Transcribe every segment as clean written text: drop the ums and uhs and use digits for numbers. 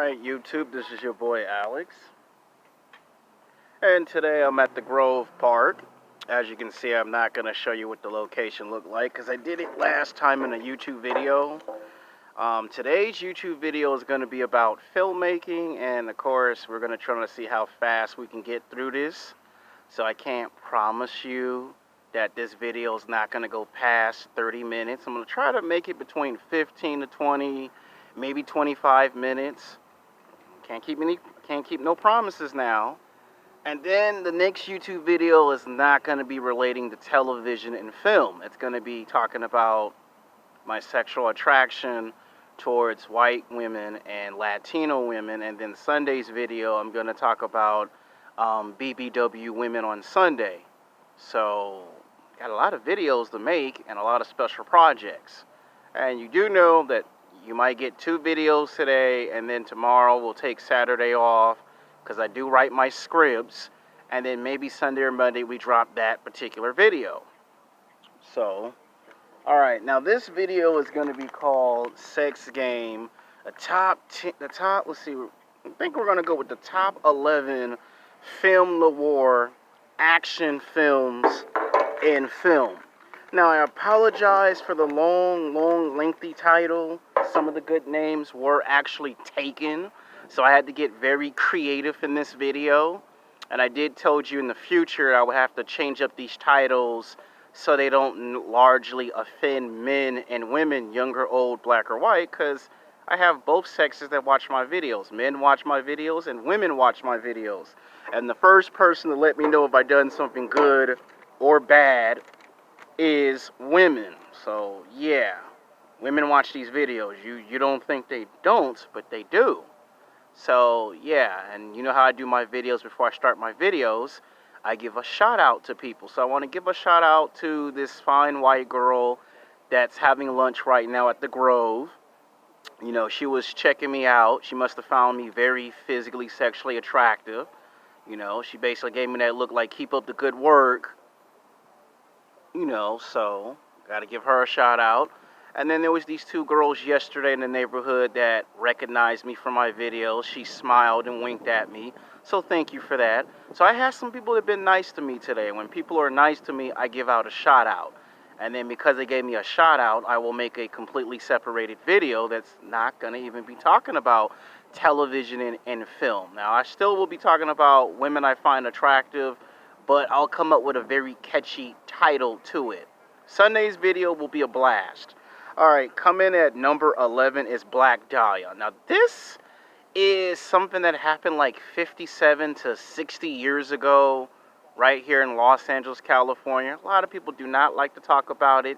Alright, YouTube, this is your boy Alex. And today I'm at the Grove Park. As you can see, I'm not going to show you what the location looked like because I did it last time in a YouTube video. Today's YouTube video is going to be about filmmaking, and of course, we're going to try to see how fast we can get through this. So I can't promise you that this video is not going to go past 30 minutes. I'm going to try to make it between 15 to 20, maybe 25 minutes. Can't keep no promises now. And then the next YouTube video is not going to be relating to television and film. It's going to be talking about my sexual attraction towards white women and Latino women. And then Sunday's video, I'm going to talk about BBW women on Sunday. So, got a lot of videos to make and a lot of special projects. And you do know that you might get 2 videos today, and then tomorrow we'll take Saturday off because I do write my scripts, and then maybe Sunday or Monday we drop that particular video. So, alright, now this video is going to be called Sex Game. Let's see, I think we're going to go with the top 11 film noir action films in film. Now, I apologize for the long, lengthy title. Some of the good names were actually taken, so I had to get very creative in this video. And I did told you in the future I would have to change up these titles so they don't largely offend men and women, young or old, black or white, because I have both sexes that watch my videos. Men watch my videos and women watch my videos. And the first person to let me know if I done something good or bad is women. So yeah, women watch these videos. You don't think they don't, but they do. So yeah, and you know how I do my videos before I start my videos, I give a shout out to people. So I want to give a shout out to this fine white girl that's having lunch right now at the Grove. You know, she was checking me out. She must have found me very physically, sexually attractive. You know, she basically gave me that look like, keep up the good work. You know, so got to give her a shout out. And then there was these 2 girls yesterday in the neighborhood that recognized me from my videos. She smiled and winked at me. So thank you for that. So I had some people that have been nice to me today. When people are nice to me, I give out a shout out. And then because they gave me a shout out, I will make a completely separated video that's not going to even be talking about television and film. Now, I still will be talking about women I find attractive, but I'll come up with a very catchy title to it. Sunday's video will be a blast. Alright, coming at number 11 is Black Dahlia. Now, this is something that happened like 57 to 60 years ago, right here in Los Angeles, California. A lot of people do not like to talk about it.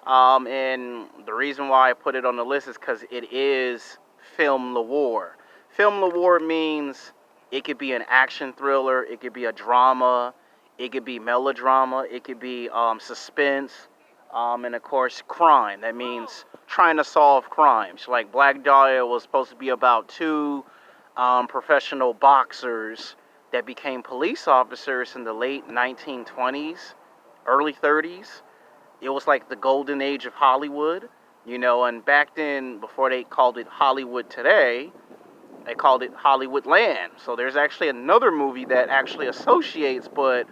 And the reason why I put it on the list is because it is film noir. Film noir means it could be an action thriller, it could be a drama, it could be melodrama, it could be suspense, and of course crime. That means trying to solve crimes. Like Black Dahlia was supposed to be about 2 professional boxers that became police officers in the late 1920s, early 30s. It was like the golden age of Hollywood, you know, and back then, before they called it Hollywood today, they called it Hollywood Land. So there's actually another movie that actually associates, but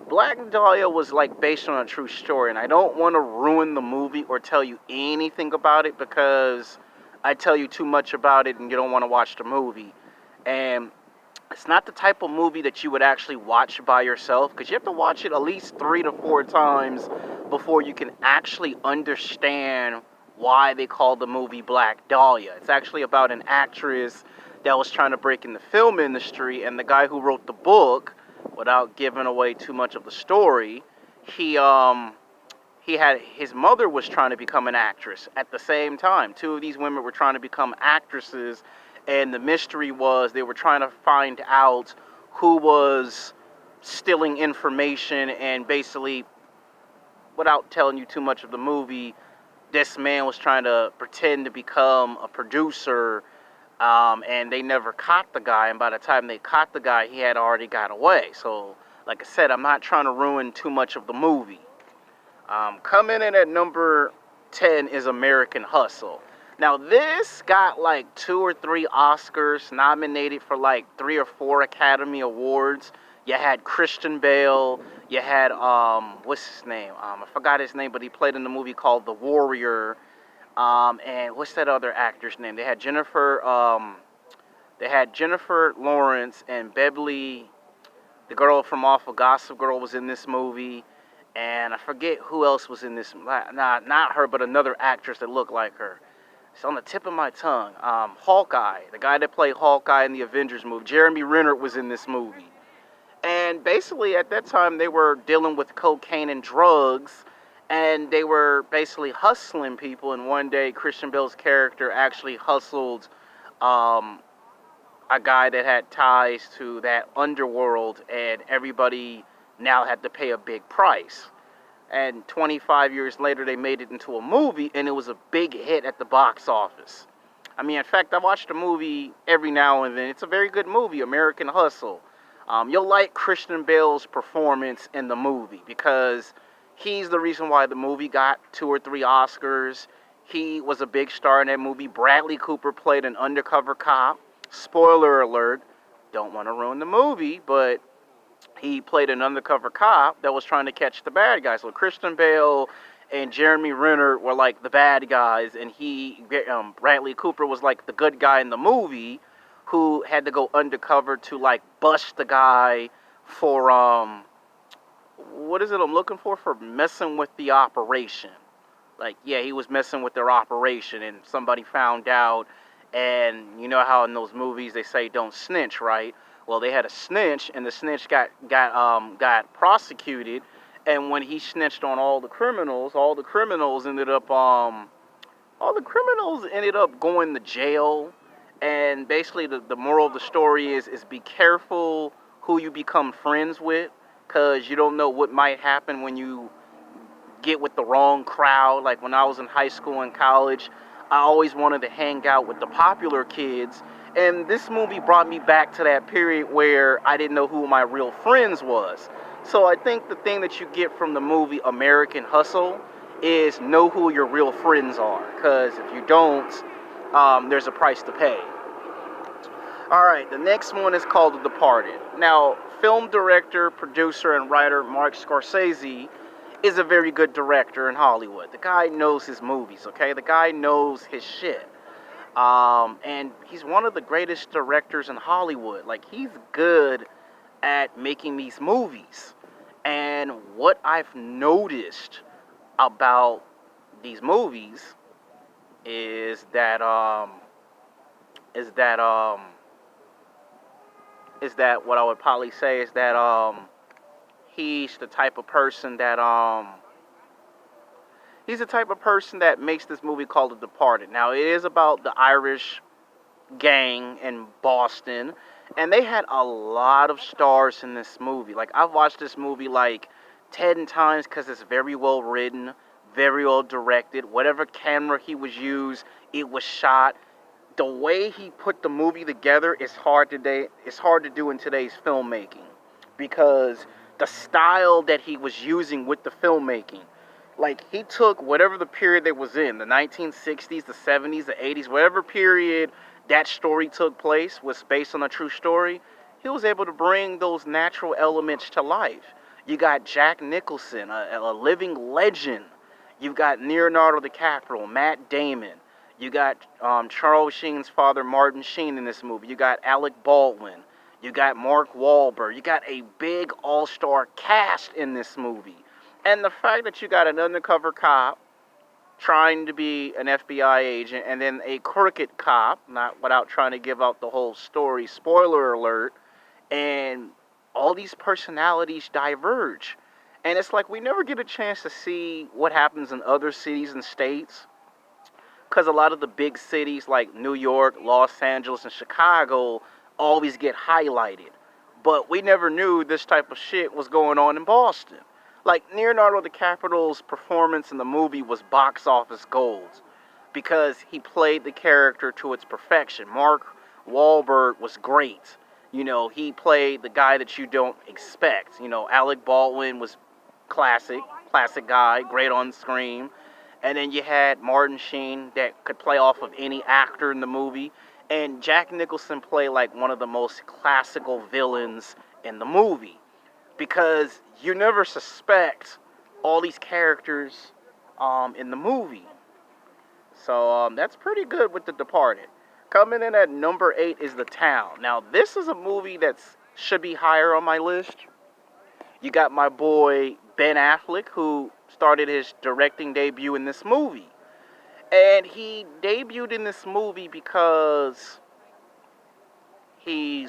Black Dahlia was like based on a true story, and I don't want to ruin the movie or tell you anything about it because I tell you too much about it and you don't want to watch the movie. And it's not the type of movie that you would actually watch by yourself, because you have to watch it at least 3 to 4 times before you can actually understand why they call the movie Black Dahlia. It's actually about an actress that was trying to break in the film industry, and the guy who wrote the book, without giving away too much of the story, he had, his mother was trying to become an actress at the same time. 2 of these women were trying to become actresses, and the mystery was they were trying to find out who was stealing information, and basically, without telling you too much of the movie, this man was trying to pretend to become a producer, and they never caught the guy, and by the time they caught the guy, he had already got away. So, like I said, I'm not trying to ruin too much of the movie. Coming in at number 10 is American Hustle. Now, this got like 2 or 3 Oscars, nominated for like 3 or 4 Academy Awards. You had Christian Bale. You had, what's his name? I forgot his name, but he played in the movie called The Warrior. And what's that other actor's name? They had Jennifer Lawrence and Beverly, the girl from off of Gossip Girl, was in this movie. And I forget who else was in this. Not her, but another actress that looked like her. It's on the tip of my tongue. Hawkeye, the guy that played Hawkeye in the Avengers movie. Jeremy Renner was in this movie. And basically, at that time, they were dealing with cocaine and drugs, and they were basically hustling people. And one day, Christian Bale's character actually hustled um, a guy that had ties to that underworld, and everybody now had to pay a big price. And 25 years later, they made it into a movie, and it was a big hit at the box office. I mean, in fact, I watch the movie every now and then. It's a very good movie, American Hustle. You'll like Christian Bale's performance in the movie because he's the reason why the movie got 2 or 3 Oscars. He was a big star in that movie. Bradley Cooper played an undercover cop. Spoiler alert, don't want to ruin the movie, but he played an undercover cop that was trying to catch the bad guys. So Christian Bale and Jeremy Renner were like the bad guys, and Bradley Cooper was like the good guy in the movie, who had to go undercover to like bust the guy for what is it I'm looking for messing with the operation. Like, yeah, he was messing with their operation, and somebody found out. And you know how in those movies they say don't snitch, right? Well, they had a snitch, and the snitch got prosecuted. And when he snitched on all the criminals ended up going to jail. And basically, the moral of the story is be careful who you become friends with, because you don't know what might happen when you get with the wrong crowd. Like when I was in high school and college, I always wanted to hang out with the popular kids. And this movie brought me back to that period where I didn't know who my real friends was. So I think the thing that you get from the movie American Hustle is know who your real friends are. Because if you don't, there's a price to pay. Alright, the next one is called The Departed. Now, film director, producer, and writer Mark Scorsese is a very good director in Hollywood. The guy knows his movies, okay? The guy knows his shit. And he's one of the greatest directors in Hollywood. Like, he's good at making these movies. And what I've noticed about these movies is that what I would probably say is that he's the type of person that makes this movie called The Departed. Now, it is about the Irish gang in Boston, and they had a lot of stars in this movie. Like, I've watched this movie like 10 times because it's very well written, very well directed. Whatever camera he was used, it was shot. The way he put the movie together is hard to do in today's filmmaking, because the style that he was using with the filmmaking, like, he took whatever the period they was in, the 1960s, the 70s, the 80s, whatever period that story took place was based on a true story. He was able to bring those natural elements to life. You got Jack Nicholson, a living legend. You've got Leonardo DiCaprio, Matt Damon. You got Charles Sheen's father, Martin Sheen, in this movie. You got Alec Baldwin. You got Mark Wahlberg. You got a big all-star cast in this movie. And the fact that you got an undercover cop trying to be an FBI agent, and then a crooked cop, not without trying to give out the whole story, spoiler alert, and all these personalities diverge. And it's like we never get a chance to see what happens in other cities and states, because a lot of the big cities like New York, Los Angeles, and Chicago always get highlighted. But we never knew this type of shit was going on in Boston. Like, Leonardo DiCaprio's performance in the movie was box office gold, because he played the character to its perfection. Mark Wahlberg was great. You know, he played the guy that you don't expect. You know, Alec Baldwin was classic guy, great on screen. And then you had Martin Sheen that could play off of any actor in the movie. And Jack Nicholson played like one of the most classical villains in the movie because you never suspect all these characters in the movie. So that's pretty good with The Departed. Coming in at number 8 is The Town. Now, this is a movie that should be higher on my list. You got my boy Ben Affleck, who started his directing debut in this movie. And he debuted in this movie because he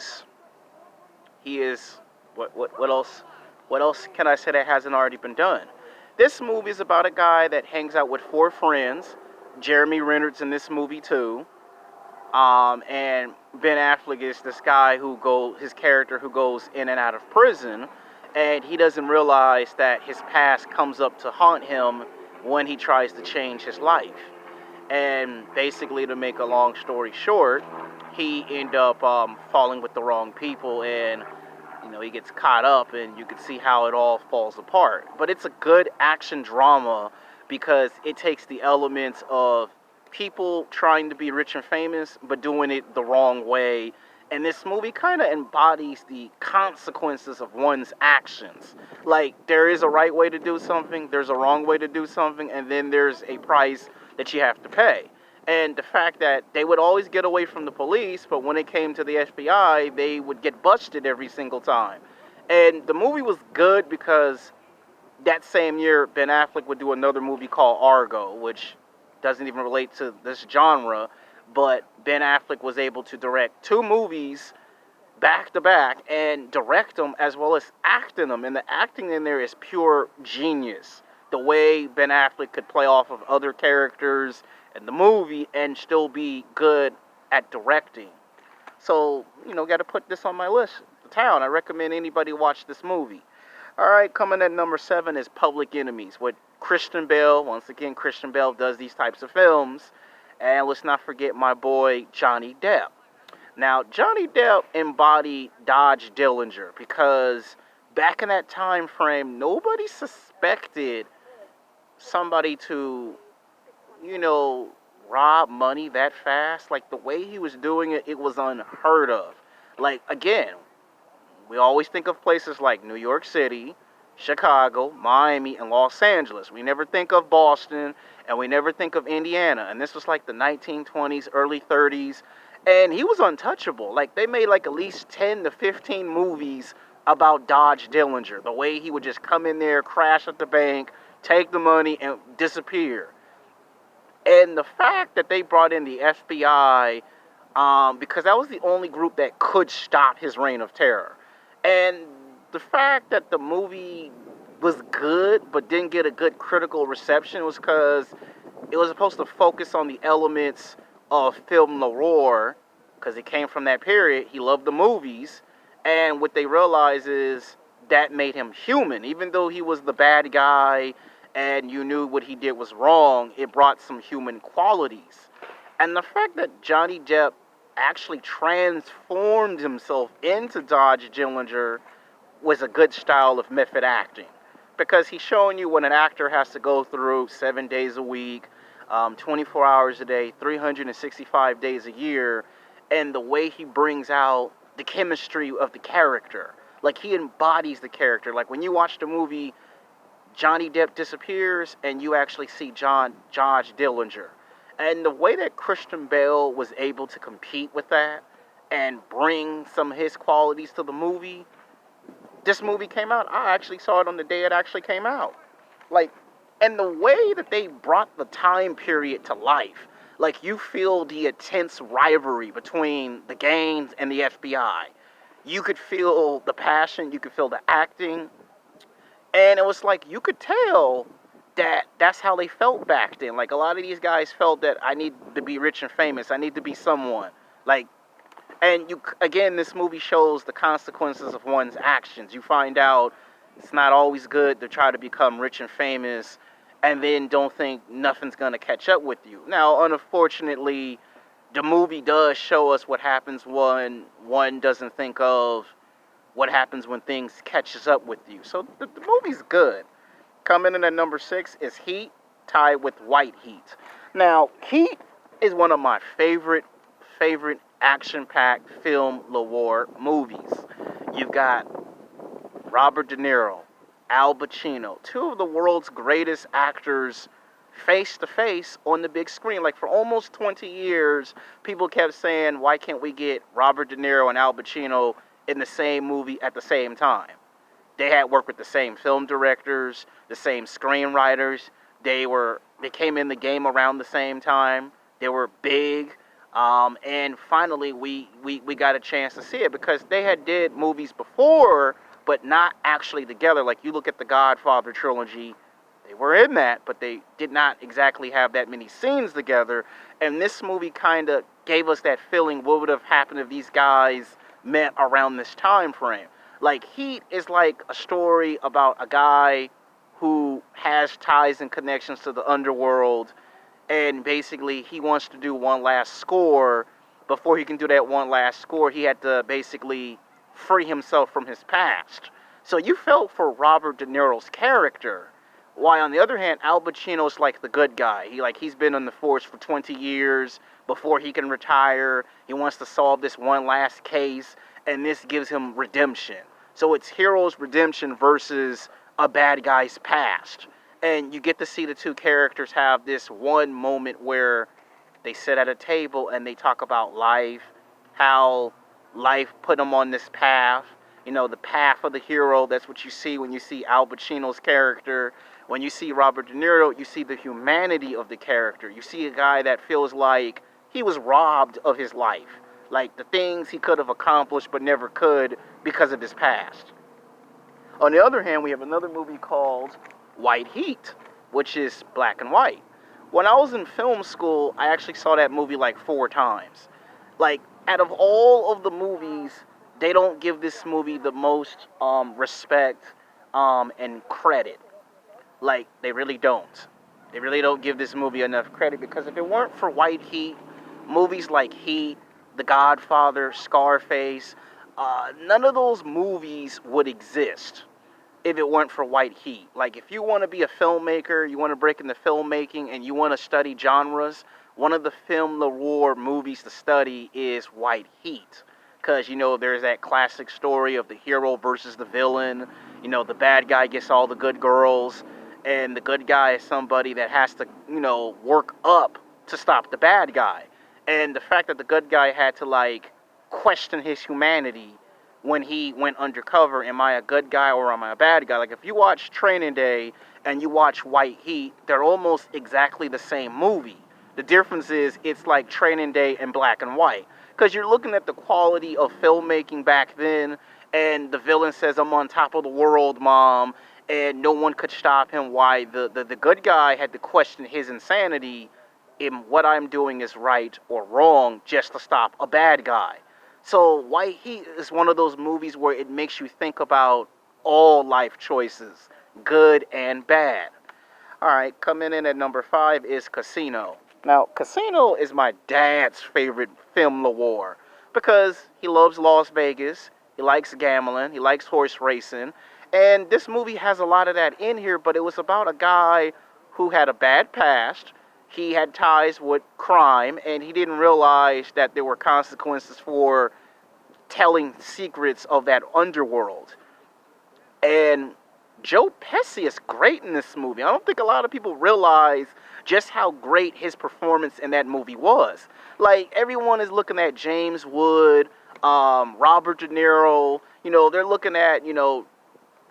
is what else can I say that hasn't already been done? This movie is about a guy that hangs out with 4 friends. Jeremy Renner's in this movie too. And Ben Affleck is this guy his character who goes in and out of prison, and he doesn't realize that his past comes up to haunt him when he tries to change his life. And basically, to make a long story short, he end up falling with the wrong people, and he gets caught up, and you can see how it all falls apart. But it's a good action drama because it takes the elements of people trying to be rich and famous, but doing it the wrong way. And this movie kind of embodies the consequences of one's actions. Like, there is a right way to do something, there's a wrong way to do something, and then there's a price that you have to pay. And the fact that they would always get away from the police, but when it came to the FBI, they would get busted every single time. And the movie was good because that same year, Ben Affleck would do another movie called Argo, which doesn't even relate to this genre, but Ben Affleck was able to direct 2 movies back to back and direct them as well as act in them. And the acting in there is pure genius. The way Ben Affleck could play off of other characters in the movie and still be good at directing. So, got to put this on my list. The Town. I recommend anybody watch this movie. Alright, coming at number 7 is Public Enemies with Christian Bale. Once again, Christian Bale does these types of films. And let's not forget my boy Johnny Depp. Now, Johnny Depp embodied Dodge Dillinger because back in that time frame, nobody suspected somebody to, rob money that fast. Like, the way he was doing it, it was unheard of. Like, again, we always think of places like New York City, Chicago, Miami, and Los Angeles. We never think of Boston, and we never think of Indiana. And this was like the 1920s, early 30s, and he was untouchable. Like, they made like at least 10 to 15 movies about Dodge Dillinger. The way he would just come in there, crash at the bank, take the money, and disappear. And the fact that they brought in the FBI, because that was the only group that could stop his reign of terror. And the fact that the movie was good but didn't get a good critical reception was because it was supposed to focus on the elements of film noir, because it came from that period. He loved the movies, and what they realized is that made him human. Even though he was the bad guy and you knew what he did was wrong, it brought some human qualities. And the fact that Johnny Depp actually transformed himself into Dodge Dillinger was a good style of method acting, because he's showing you what an actor has to go through 7 days a week, 24 hours a day, 365 days a year, and the way he brings out the chemistry of the character. Like, he embodies the character. Like, when you watch the movie, Johnny Depp disappears and you actually see Dodge Dillinger. And the way that Christian Bale was able to compete with that and bring some of his qualities to the movie, this movie came out. I actually saw it on the day it actually came out. Like, and the way that they brought the time period to life, like, you feel the intense rivalry between the gangs and the FBI. You could feel the passion, you could feel the acting, and it was like, you could tell that that's how they felt back then. Like, a lot of these guys felt that I need to be rich and famous. I need to be someone. Like, and again, this movie shows the consequences of one's actions. You find out it's not always good to try to become rich and famous and then don't think nothing's going to catch up with you. Now, unfortunately, the movie does show us what happens when one doesn't think of what happens when things catches up with you. So the movie's good. Coming in at number 6 is Heat tied with White Heat. Now, Heat is one of my favorite action-packed film noir movies. You've got Robert De Niro, Al Pacino, two of the world's greatest actors face to face on the big screen. Like for almost 20 years, people kept saying, why can't we get Robert De Niro and Al Pacino in the same movie at the same time? They had worked with the same film directors, the same screenwriters. They came in the game around the same time. They were big. And finally, we got a chance to see it because they had did movies before, but not actually together. Like you look at the Godfather trilogy, they were in that, but they did not exactly have that many scenes together. And this movie kind of gave us that feeling, what would have happened if these guys met around this time frame. Like Heat is like a story about a guy who has ties and connections to the underworld, and basically he wants to do one last score. Before he can do that one last score, he had to basically free himself from his past. So you felt for Robert De Niro's character. While on the other hand, Al Pacino's like the good guy. He's been on the force for 20 years. Before he can retire, he wants to solve this one last case, and this gives him redemption. So it's hero's redemption versus a bad guy's past. And you get to see the two characters have this one moment where they sit at a table and they talk about life, how life put them on this path. You know, the path of the hero, that's what you see when you see Al Pacino's character. When you see Robert De Niro, you see the humanity of the character. You see a guy that feels like he was robbed of his life. Like the things he could have accomplished but never could because of his past. On the other hand, we have another movie called White Heat, which is black and white. When I was in film school, I actually saw that movie like 4 times. Like, out of all of the movies, they don't give this movie the most respect and credit. Like, they really don't. They really don't give this movie enough credit because if it weren't for White Heat, movies like Heat, The Godfather, Scarface, none of those movies would exist if it weren't for White Heat. Like, if you want to be a filmmaker, you want to break into filmmaking, and you want to study genres, one of the film noir movies to study is White Heat. Because, you know, there's that classic story of the hero versus the villain. You know, the bad guy gets all the good girls, and the good guy is somebody that has to, you know, work up to stop the bad guy. And the fact that the good guy had to, like, question his humanity when he went undercover. Am I a good guy or am I a bad guy? Like, if you watch Training Day and you watch White Heat, they're almost exactly the same movie. The difference is it's like Training Day in black and white. Because you're looking at the quality of filmmaking back then, and the villain says, I'm on top of the world, Mom, and no one could stop him. Why the good guy had to question his insanity in what I'm doing is right or wrong just to stop a bad guy. So White Heat is one of those movies where it makes you think about all life choices, good and bad. All right, coming in at number 5 is Casino. Now, Casino is my dad's favorite film noir because he loves Las Vegas, he likes gambling, he likes horse racing, and this movie has a lot of that in here, but it was about a guy who had a bad past. He had ties with crime, and he didn't realize that there were consequences for telling secrets of that underworld. And Joe Pesci is great in this movie. I don't think a lot of people realize just how great his performance in that movie was. Like, everyone is looking at James Wood, Robert De Niro. You know, they're looking at, you know,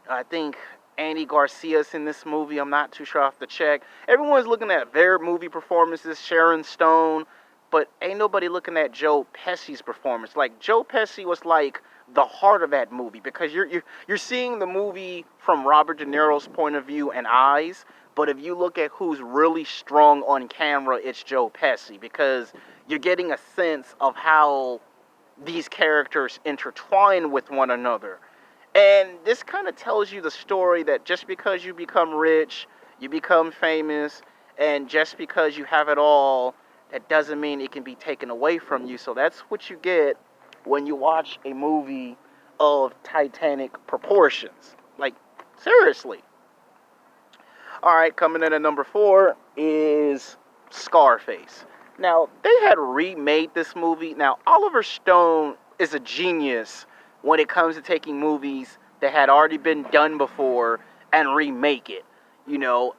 I think Andy Garcia's in this movie. I'm not too sure. I have to check. Everyone's looking at their movie performances, Sharon Stone, but ain't nobody looking at Joe Pesci's performance. Like, Joe Pesci was like the heart of that movie because you're seeing the movie from Robert De Niro's point of view and eyes, but if you look at who's really strong on camera, it's Joe Pesci because you're getting a sense of how these characters intertwine with one another. And this kind of tells you the story that just because you become rich, you become famous, and just because you have it all, that doesn't mean it can be taken away from you. So that's what you get when you watch a movie of Titanic proportions. Like, seriously. All right, coming in at number 4 is Scarface. Now, they had remade this movie. Now, Oliver Stone is a genius when it comes to taking movies that had already been done before and remake it. You know,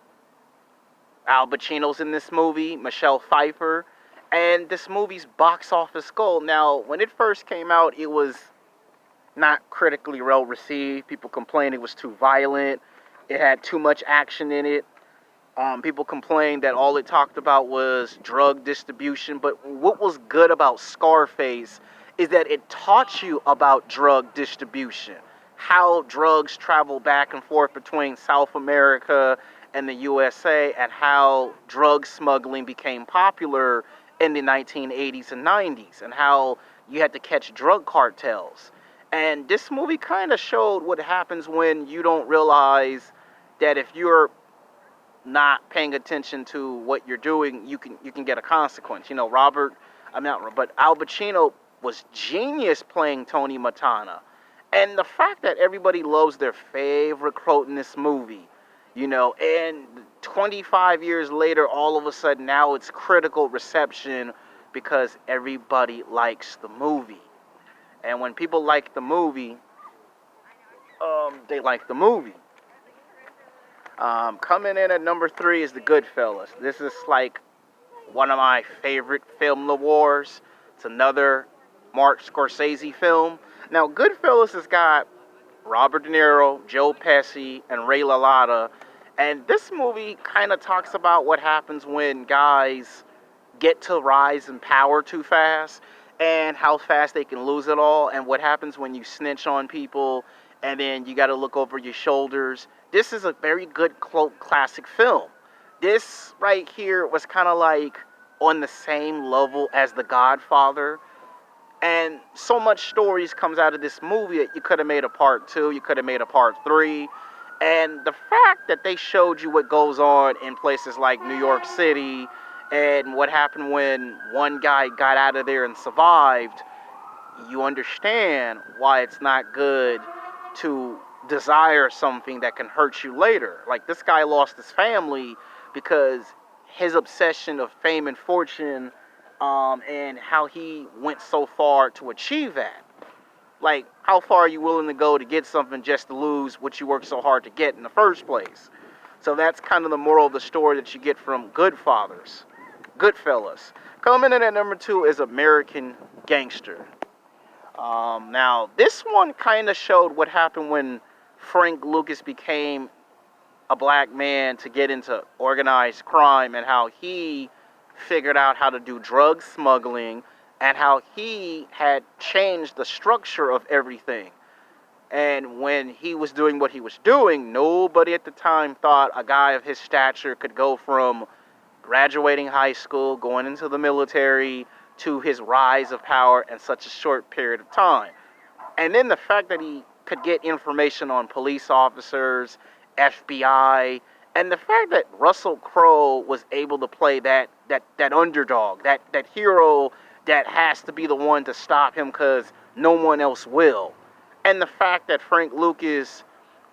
Al Pacino's in this movie, Michelle Pfeiffer, and this movie's box office goal. Now, when it first came out, it was not critically well received. People complained it was too violent. It had too much action in it. People complained that all it talked about was drug distribution. But what was good about Scarface is that it taught you about drug distribution, how drugs travel back and forth between South America and the USA, and how drug smuggling became popular in the 1980s and 90s, and how you had to catch drug cartels. And this movie kind of showed what happens when you don't realize that if you're not paying attention to what you're doing, you can get a consequence. You know, but Al Pacino was genius playing Tony Montana. And the fact that everybody loves their favorite quote in this movie, you know, and 25 years later, all of a sudden now it's critical reception because everybody likes the movie. And when people like the movie, they like the movie. Coming in at number 3 is The Goodfellas. This is like one of my favorite film awards. It's another Mark Scorsese film. Now, Goodfellas has got Robert De Niro, Joe Pesci, and Ray Liotta. And this movie kind of talks about what happens when guys get to rise in power too fast, and how fast they can lose it all, and what happens when you snitch on people and then you got to look over your shoulders. This is a very good classic film. This right here was kind of like on the same level as The Godfather. And so much stories comes out of this movie that you could have made a part 2, you could have made a part 3. And the fact that they showed you what goes on in places like New York City and what happened when one guy got out of there and survived, you understand why it's not good to desire something that can hurt you later. Like, this guy lost his family because his obsession of fame and fortune, and how he went so far to achieve that. Like, how far are you willing to go to get something just to lose what you worked so hard to get in the first place? So that's kind of the moral of the story that you get from Goodfellas. Coming in at number 2 is American Gangster. Now, this one kind of showed what happened when Frank Lucas became a black man to get into organized crime, and how he figured out how to do drug smuggling, and how he had changed the structure of everything. And when he was doing what he was doing, nobody at the time thought a guy of his stature could go from graduating high school, going into the military, to his rise of power in such a short period of time. And then the fact that he could get information on police officers, FBI, and the fact that Russell Crowe was able to play that underdog, that hero that has to be the one to stop him because no one else will. And the fact that Frank Lucas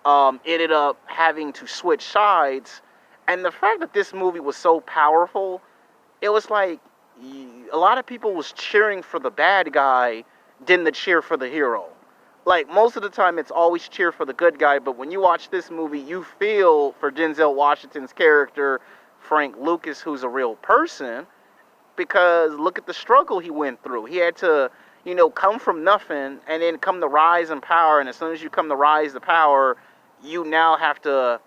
ended up having to switch sides, and the fact that this movie was so powerful, it was like a lot of people was cheering for the bad guy than to cheer for the hero. Like, most of the time it's always cheer for the good guy, but when you watch this movie, you feel for Denzel Washington's character, Frank Lucas, who's a real person, because look at the struggle he went through. He had to, come from nothing and then come to rise in power, and as soon as you come to rise to power, you now have to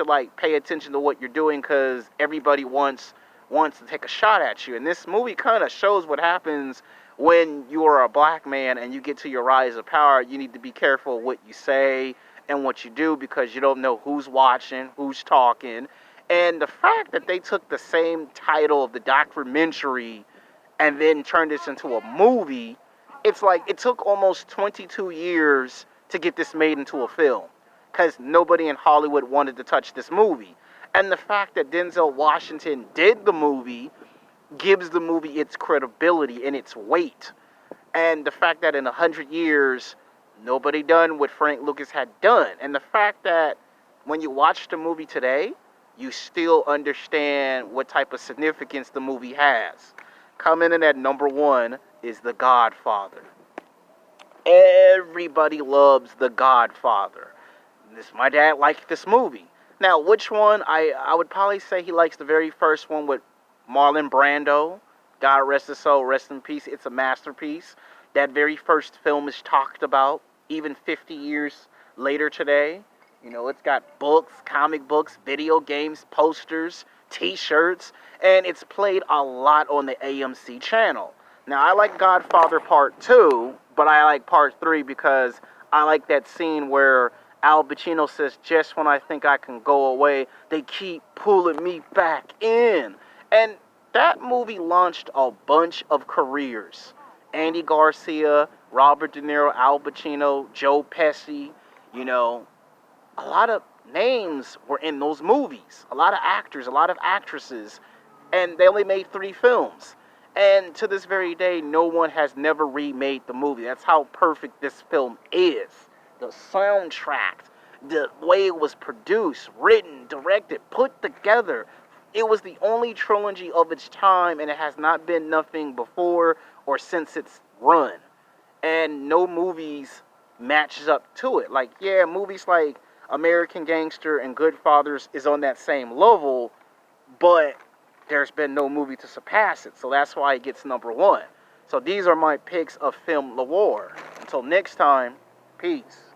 like pay attention to what you're doing because everybody wants to take a shot at you. And this movie kind of shows what happens when you are a black man and you get to your rise of power. You need to be careful what you say and what you do because you don't know who's watching, who's talking. And the fact that they took the same title of the documentary and then turned this into a movie, it's like it took almost 22 years to get this made into a film because nobody in Hollywood wanted to touch this movie. And the fact that Denzel Washington did the movie gives the movie its credibility and its weight. And the fact that in 100 years, nobody done what Frank Lucas had done. And the fact that when you watch the movie today, you still understand what type of significance the movie has. Coming in at number one is The Godfather. Everybody loves The Godfather. My dad liked this movie. Now, which one? I would probably say he likes the very first one with Marlon Brando. God rest his soul, rest in peace. It's a masterpiece. That very first film is talked about even 50 years later today. You know, it's got books, comic books, video games, posters, t-shirts, and it's played a lot on the AMC channel. Now, I like Godfather Part 2, but I like Part 3 because I like that scene where Al Pacino says, just when I think I can go away, they keep pulling me back in. And that movie launched a bunch of careers. Andy Garcia, Robert De Niro, Al Pacino, Joe Pesci, you know, a lot of names were in those movies. A lot of actors, a lot of actresses. And they only made 3 films. And to this very day, no one has never remade the movie. That's how perfect this film is. The soundtrack, the way it was produced, written, directed, put together. It was the only trilogy of its time, and it has not been nothing before or since its run. And no movies matches up to it. Like, yeah, movies like American Gangster and Goodfathers is on that same level, but there's been no movie to surpass it. So that's why it gets number one. So these are my picks of film Noir. Until next time, peace.